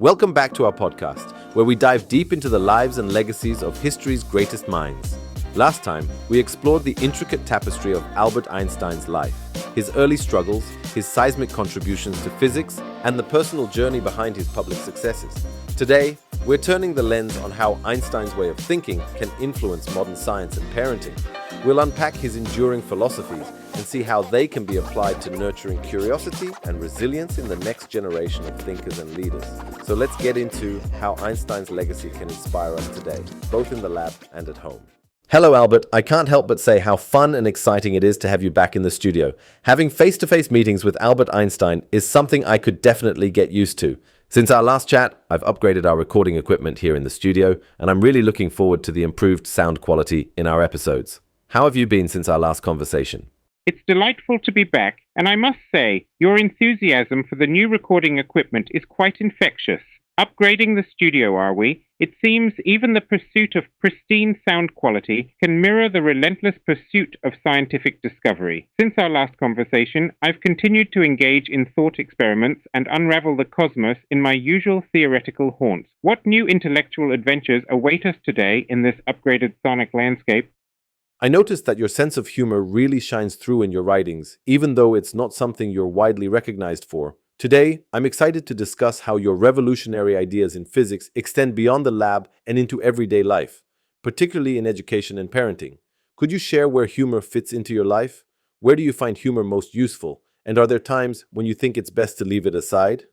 Welcome back to our podcast, where we dive deep into the lives and legacies of history's greatest minds. Last time, we explored the intricate tapestry of Albert Einstein's life, his early struggles, his seismic contributions to physics, and the personal journey behind his public successes. Today, we're turning the lens on how Einstein's way of thinking can influence modern science and parenting. We'll unpack his enduring philosophies and see how they can be applied to nurturing curiosity and resilience in the next generation of thinkers and leaders. So let's get into how Einstein's legacy can inspire us today, both in the lab and at home. Hello, Albert. I can't help but say how fun and exciting it is to have you back in the studio. Having face-to-face meetings with Albert Einstein is something I could definitely get used to. Since our last chat, I've upgraded our recording equipment here in the studio, and I'm really looking forward to the improved sound quality in our episodes. How have you been since our last conversation? It's delightful to be back, and I must say, your enthusiasm for the new recording equipment is quite infectious. Upgrading the studio, are we? It seems even the pursuit of pristine sound quality can mirror the relentless pursuit of scientific discovery. Since our last conversation, I've continued to engage in thought experiments and unravel the cosmos in my usual theoretical haunts. What new intellectual adventures await us today in this upgraded sonic landscape? I noticed that your sense of humor really shines through in your writings, even though it's not something you're widely recognized for. Today, I'm excited to discuss how your revolutionary ideas in physics extend beyond the lab and into everyday life, particularly in education and parenting. Could you share where humor fits into your life? Where do you find humor most useful? And are there times when you think it's best to leave it aside?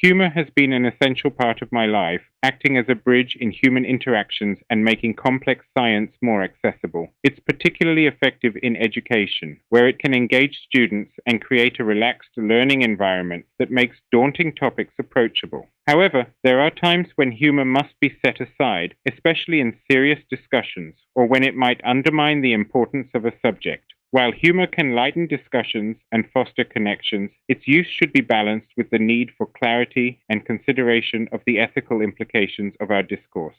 Humor has been an essential part of my life, acting as a bridge in human interactions and making complex science more accessible. It's particularly effective in education, where it can engage students and create a relaxed learning environment that makes daunting topics approachable. However, there are times when humor must be set aside, especially in serious discussions, or when it might undermine the importance of a subject. While humor can lighten discussions and foster connections, its use should be balanced with the need for clarity and consideration of the ethical implications of our discourse.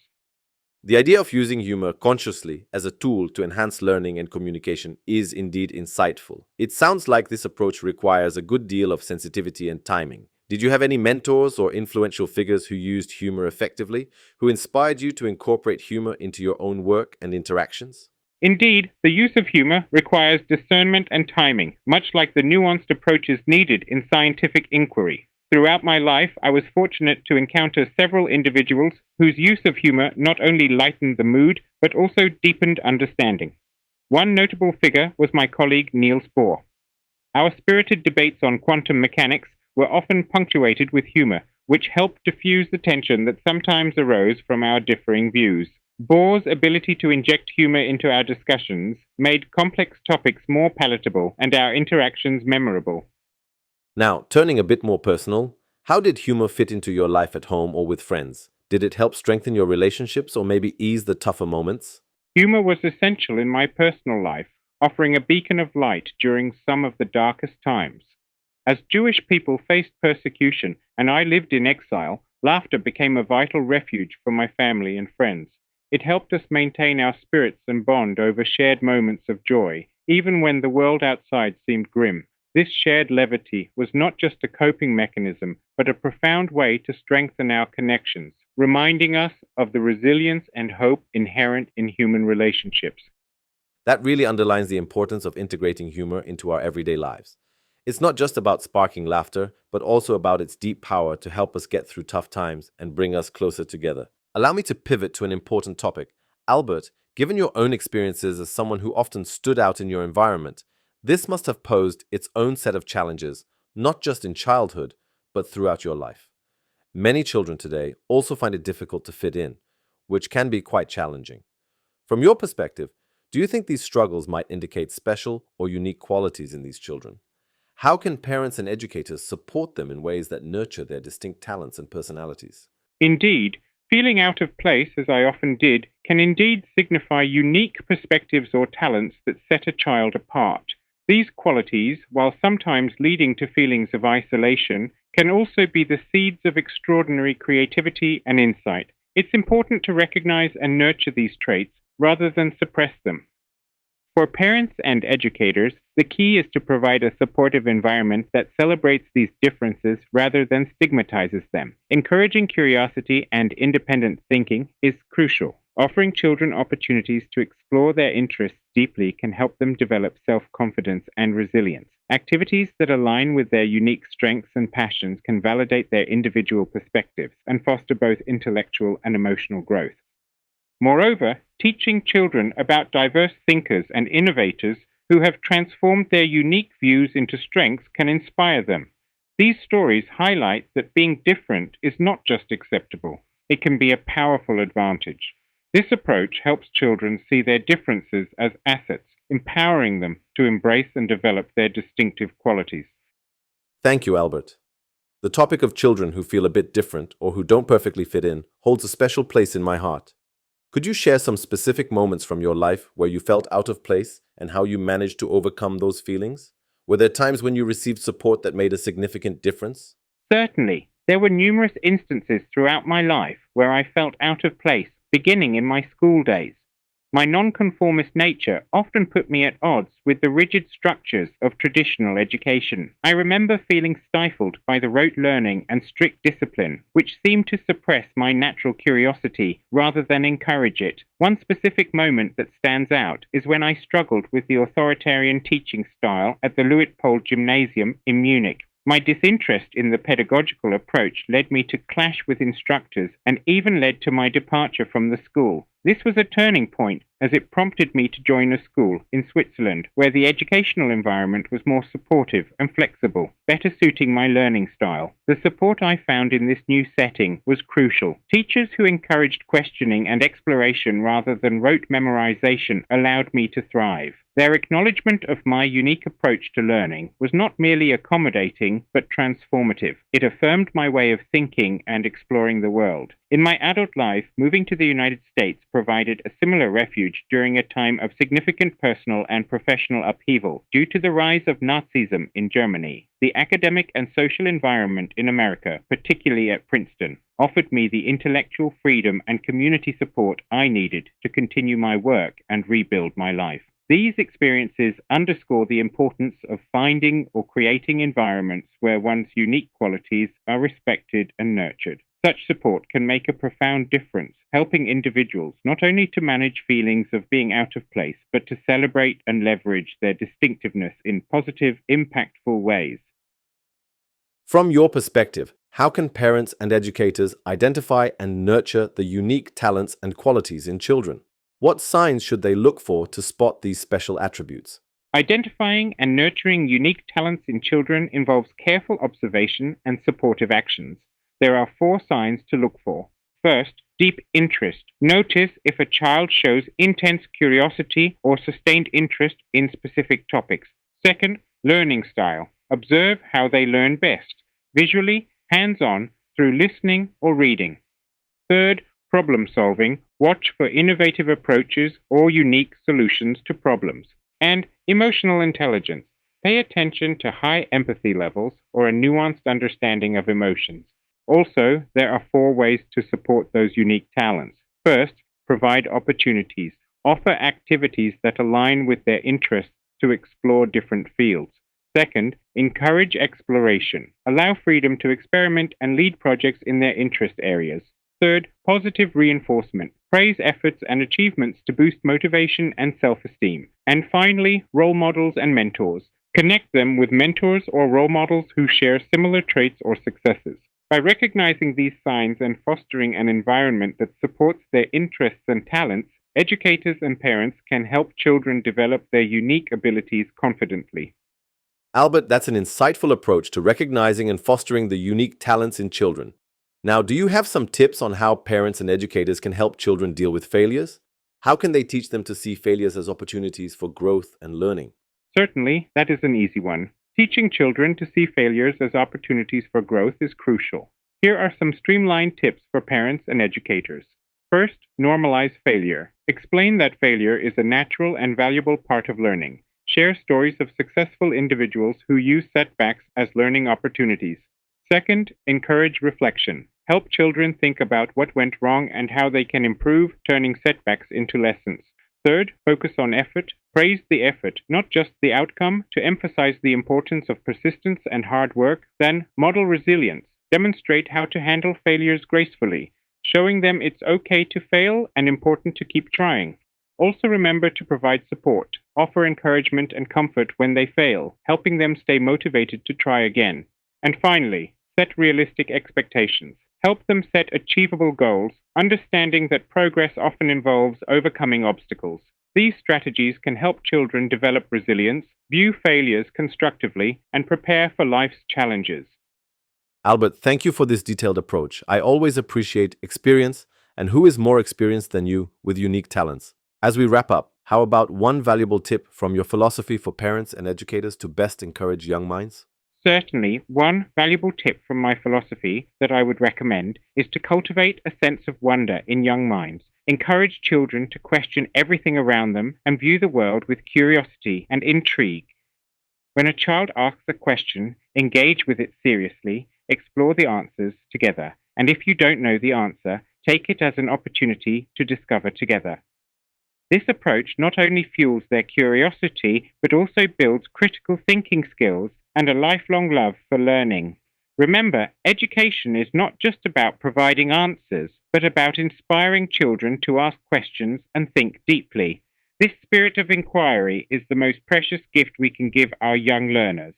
The idea of using humor consciously as a tool to enhance learning and communication is indeed insightful. It sounds like this approach requires a good deal of sensitivity and timing. Did you have any mentors or influential figures who used humor effectively, who inspired you to incorporate humor into your own work and interactions? Indeed, the use of humor requires discernment and timing, much like the nuanced approaches needed in scientific inquiry. Throughout my life, I was fortunate to encounter several individuals whose use of humor not only lightened the mood, but also deepened understanding. One notable figure was my colleague Niels Bohr. Our spirited debates on quantum mechanics were often punctuated with humor, which helped diffuse the tension that sometimes arose from our differing views. Bohr's ability to inject humor into our discussions made complex topics more palatable and our interactions memorable. Now, turning a bit more personal, how did humor fit into your life at home or with friends? Did it help strengthen your relationships or maybe ease the tougher moments? Humor was essential in my personal life, offering a beacon of light during some of the darkest times. As Jewish people faced persecution and I lived in exile, laughter became a vital refuge for my family and friends. It helped us maintain our spirits and bond over shared moments of joy, even when the world outside seemed grim. This shared levity was not just a coping mechanism, but a profound way to strengthen our connections, reminding us of the resilience and hope inherent in human relationships. That really underlines the importance of integrating humor into our everyday lives. It's not just about sparking laughter, but also about its deep power to help us get through tough times and bring us closer together. Allow me to pivot to an important topic. Albert, given your own experiences as someone who often stood out in your environment, this must have posed its own set of challenges, not just in childhood, but throughout your life. Many children today also find it difficult to fit in, which can be quite challenging. From your perspective, do you think these struggles might indicate special or unique qualities in these children? How can parents and educators support them in ways that nurture their distinct talents and personalities? Indeed, feeling out of place, as I often did, can indeed signify unique perspectives or talents that set a child apart. These qualities, while sometimes leading to feelings of isolation, can also be the seeds of extraordinary creativity and insight. It's important to recognize and nurture these traits rather than suppress them. For parents and educators, The key is to provide a supportive environment that celebrates these differences rather than stigmatizes them. Encouraging curiosity and independent thinking is crucial. Offering children opportunities to explore their interests deeply can help them develop self-confidence and resilience. Activities that align with their unique strengths and passions can validate their individual perspectives and foster both intellectual and emotional growth. Moreover, teaching children about diverse thinkers and innovators who have transformed their unique views into strengths can inspire them. These stories highlight that being different is not just acceptable, it can be a powerful advantage. This approach helps children see their differences as assets, empowering them to embrace and develop their distinctive qualities. Thank you, Albert. The topic of children who feel a bit different or who don't perfectly fit in holds a special place in my heart. Could you share some specific moments from your life where you felt out of place and how you managed to overcome those feelings? Were there times when you received support that made a significant difference? Certainly, there were numerous instances throughout my life where I felt out of place, beginning in my school days. My nonconformist nature often put me at odds with the rigid structures of traditional education. I remember feeling stifled by the rote learning and strict discipline, which seemed to suppress my natural curiosity rather than encourage it. One specific moment that stands out is when I struggled with the authoritarian teaching style at the Luitpold Gymnasium in Munich. My disinterest in the pedagogical approach led me to clash with instructors and even led to my departure from the school. This was a turning point as it prompted me to join a school in Switzerland where the educational environment was more supportive and flexible, better suiting my learning style. The support I found in this new setting was crucial. Teachers who encouraged questioning and exploration rather than rote memorization allowed me to thrive. Their acknowledgement of my unique approach to learning was not merely accommodating, but transformative. It affirmed my way of thinking and exploring the world. In my adult life, moving to the United States provided a similar refuge during a time of significant personal and professional upheaval due to the rise of Nazism in Germany. The academic and social environment in America, particularly at Princeton, offered me the intellectual freedom and community support I needed to continue my work and rebuild my life. These experiences underscore the importance of finding or creating environments where one's unique qualities are respected and nurtured. Such support can make a profound difference, helping individuals not only to manage feelings of being out of place, but to celebrate and leverage their distinctiveness in positive, impactful ways. From your perspective, how can parents and educators identify and nurture the unique talents and qualities in children? What signs should they look for to spot these special attributes? Identifying and nurturing unique talents in children involves careful observation and supportive actions. There are 4 signs to look for. First, deep interest. Notice if a child shows intense curiosity or sustained interest in specific topics. Second, learning style. Observe how they learn best, visually, hands-on, through listening or reading. Third, problem solving. Watch for innovative approaches or unique solutions to problems. And emotional intelligence. Pay attention to high empathy levels or a nuanced understanding of emotions. Also, there are 4 ways to support those unique talents. First, provide opportunities. Offer activities that align with their interests to explore different fields. Second, encourage exploration. Allow freedom to experiment and lead projects in their interest areas. Third, positive reinforcement. Praise efforts and achievements to boost motivation and self-esteem. And finally, role models and mentors. Connect them with mentors or role models who share similar traits or successes. By recognizing these signs and fostering an environment that supports their interests and talents, educators and parents can help children develop their unique abilities confidently. Albert, that's an insightful approach to recognizing and fostering the unique talents in children. Now, do you have some tips on how parents and educators can help children deal with failures? How can they teach them to see failures as opportunities for growth and learning? Certainly, that is an easy one. Teaching children to see failures as opportunities for growth is crucial. Here are some streamlined tips for parents and educators. First, normalize failure. Explain that failure is a natural and valuable part of learning. Share stories of successful individuals who use setbacks as learning opportunities. Second, encourage reflection. Help children think about what went wrong and how they can improve, turning setbacks into lessons. Third, focus on effort. Praise the effort, not just the outcome, to emphasize the importance of persistence and hard work. Then, model resilience. Demonstrate how to handle failures gracefully, showing them it's okay to fail and important to keep trying. Also remember to provide support, offer encouragement and comfort when they fail, helping them stay motivated to try again. And finally, set realistic expectations. Help them set achievable goals, understanding that progress often involves overcoming obstacles. These strategies can help children develop resilience, view failures constructively, and prepare for life's challenges. Albert, thank you for this detailed approach. I always appreciate experience, and who is more experienced than you with unique talents? As we wrap up, how about one valuable tip from your philosophy for parents and educators to best encourage young minds? Certainly, one valuable tip from my philosophy that I would recommend is to cultivate a sense of wonder in young minds. Encourage children to question everything around them and view the world with curiosity and intrigue. When a child asks a question, engage with it seriously, explore the answers together, and if you don't know the answer, take it as an opportunity to discover together. This approach not only fuels their curiosity, but also builds critical thinking skills and a lifelong love for learning. Remember, education is not just about providing answers, but about inspiring children to ask questions and think deeply. This spirit of inquiry is the most precious gift we can give our young learners.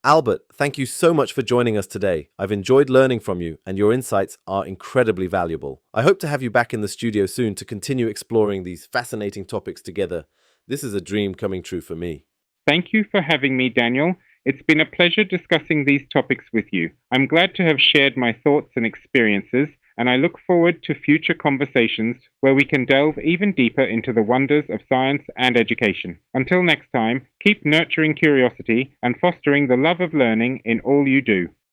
Albert, thank you so much for joining us today. I've enjoyed learning from you, and your insights are incredibly valuable. I hope to have you back in the studio soon to continue exploring these fascinating topics together. This is a dream coming true for me. Thank you for having me, Daniel. It's been a pleasure discussing these topics with you. I'm glad to have shared my thoughts and experiences, and I look forward to future conversations where we can delve even deeper into the wonders of science and education. Until next time, keep nurturing curiosity and fostering the love of learning in all you do.